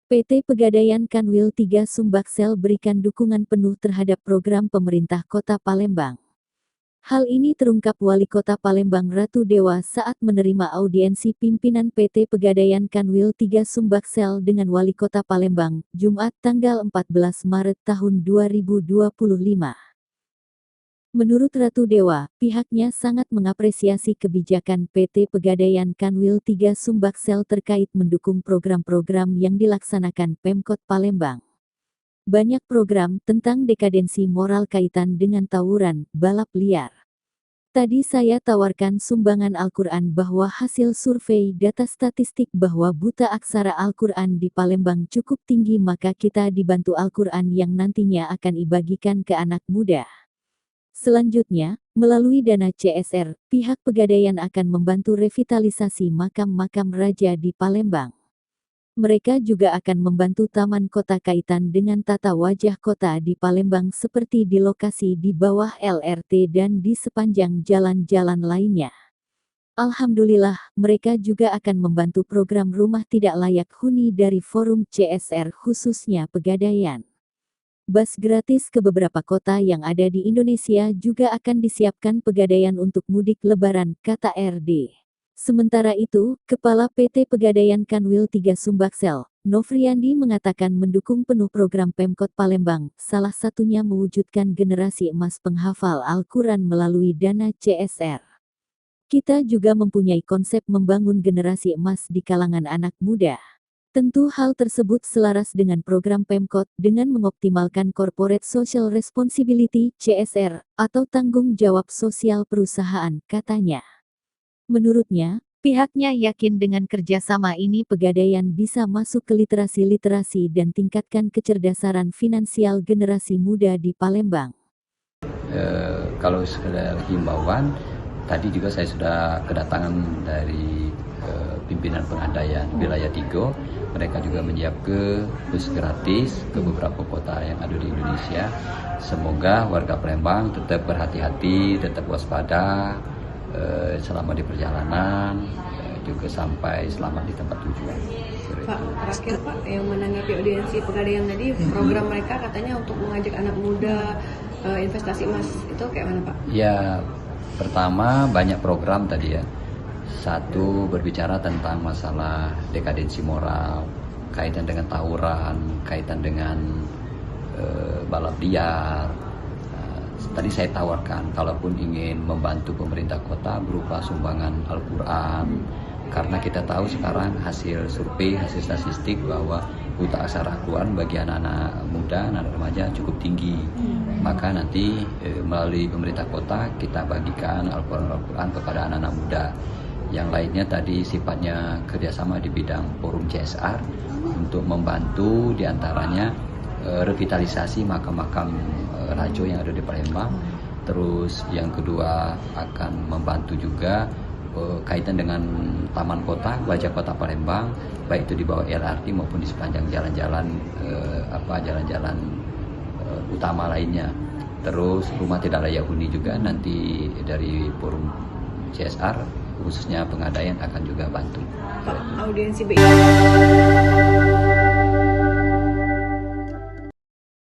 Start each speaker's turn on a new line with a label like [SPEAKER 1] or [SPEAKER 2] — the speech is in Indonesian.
[SPEAKER 1] PT Pegadaian Kanwil 3 Sumbaksel berikan dukungan penuh terhadap program pemerintah Kota Palembang. Hal ini terungkap Wali Kota Palembang Ratu Dewa saat menerima audiensi pimpinan PT Pegadaian Kanwil 3 Sumbaksel dengan Wali Kota Palembang, Jumat tanggal 14 Maret tahun 2025. Menurut Ratu Dewa, pihaknya sangat mengapresiasi kebijakan PT Pegadaian Kanwil 3 Sumbaksel terkait mendukung program-program yang dilaksanakan Pemkot Palembang. Banyak program tentang dekadensi moral kaitan dengan tawuran, balap liar. Tadi saya tawarkan sumbangan Al-Quran bahwa hasil survei data statistik bahwa buta aksara Al-Quran di Palembang cukup tinggi, maka kita dibantu Al-Quran yang nantinya akan dibagikan ke anak muda. Selanjutnya, melalui dana CSR, pihak Pegadaian akan membantu revitalisasi makam-makam raja di Palembang. Mereka juga akan membantu taman kota kaitan dengan tata wajah kota di Palembang seperti di lokasi di bawah LRT dan di sepanjang jalan-jalan lainnya. Alhamdulillah, mereka juga akan membantu program rumah tidak layak huni dari Forum CSR khususnya Pegadaian. Bus gratis ke beberapa kota yang ada di Indonesia juga akan disiapkan Pegadaian untuk mudik Lebaran, kata RD. Sementara itu, Kepala PT Pegadaian Kanwil 3 Sumbaksel, Nofriandi mengatakan mendukung penuh program Pemkot Palembang, salah satunya mewujudkan generasi emas penghafal Al-Quran melalui dana CSR. Kita juga mempunyai konsep membangun generasi emas di kalangan anak muda. Tentu hal tersebut selaras dengan program Pemkot dengan mengoptimalkan Corporate Social Responsibility (CSR) atau tanggung jawab sosial perusahaan, katanya. Menurutnya, pihaknya yakin dengan kerjasama ini Pegadaian bisa masuk ke literasi dan tingkatkan kecerdasan finansial generasi muda di Palembang.
[SPEAKER 2] Kalau sekedar himbauan, tadi juga saya sudah kedatangan dari pimpinan Pegadaian wilayah 3. Mereka juga menyiapkan bus gratis ke beberapa kota yang ada di Indonesia. Semoga warga Palembang tetap berhati-hati, tetap waspada selama di perjalanan, juga sampai selamat di tempat tujuan.
[SPEAKER 3] Pak, terakhir Pak, yang menanggapi audiensi Pegadaian tadi, program mereka katanya untuk mengajak anak muda investasi emas, itu kayak mana Pak?
[SPEAKER 2] Ya, pertama banyak program tadi ya. Satu, berbicara tentang masalah dekadensi moral, kaitan dengan tawuran, kaitan dengan balap liar. Tadi saya tawarkan, kalaupun ingin membantu pemerintah kota berupa sumbangan Al-Quran, karena kita tahu sekarang hasil survei, hasil statistik bahwa buta aksara Al-Quran bagi anak-anak muda, anak remaja cukup tinggi. Maka nanti melalui pemerintah kota kita bagikan Al-Quran kepada anak-anak muda. Yang lainnya tadi sifatnya kerjasama di bidang forum CSR untuk membantu diantaranya revitalisasi makam-makam rajo yang ada di Palembang. Terus yang kedua akan membantu juga kaitan dengan taman kota, wajah kota Palembang, baik itu di bawah LRT maupun di sepanjang jalan-jalan jalan-jalan utama lainnya. Terus rumah tidak layak huni juga nanti dari forum CSR khususnya Pegadaian akan juga bantu.
[SPEAKER 3] Audiensi BI